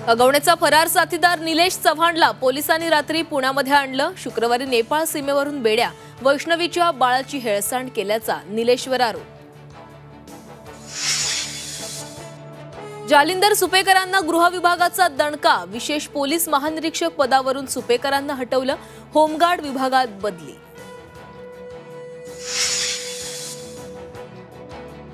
अगवण्याचा फरार साथीदार निलेश चव्हाणला पोलिसांनी रात्री पुण्यामध्ये आणलं। शुक्रवारी नेपाळ सीमेवरून बेड्या वैष्णवीच्या बाळाची हेळसांड केल्याचा निलेशवर आरोप। जालिंदर सुपेकरांना गृह विभागाचा दणका, विशेष पोलीस महानिरीक्षक पदावरून सुपेकरांना हटवलं, होमगार्ड विभागात बदली।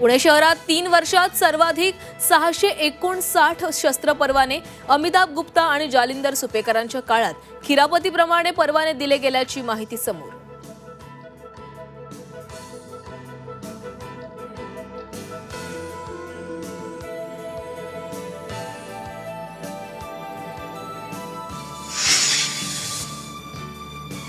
पुणे शहरात 3 वर्षात सर्वाधिक 659 शस्त्र परवाने। अमिताभ गुप्ता आणि जालिंदर सुपेकरांच्या काळात खिरापतीप्रमाणे परवाने दिले गेल्याची माहिती समोर।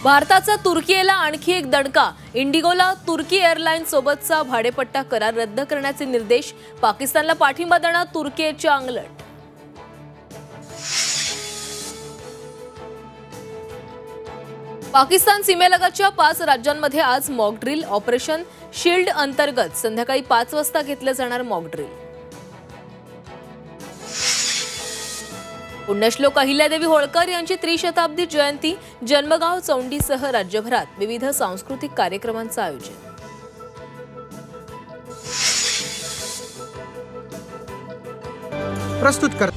भारताचा तुर्कीला आणखी एक दणका। इंडिगोला तुर्की एअरलाईन्स सोबतचा भाडेपट्टा करार रद्द करण्याचे निर्देश। पाकिस्तानला पाठिंबा देणार तुर्कीच्या अंगलट। पाकिस्तान सीमेलगतच्या 5 राज्यांमध्ये आज मॉक ड्रिल। ऑपरेशन शील्ड अंतर्गत संध्याकाळी 5 वाजता घेतलं जाणार मॉक ड्रिल। पुण्यश्लोक अहिल्यादेवी होळकर यांची त्रिशताब्दी जयंती। जन्मगाव चौंडीसह राज्यभरात विविध सांस्कृतिक कार्यक्रमांचं आयोजन। प्रस्तुत कर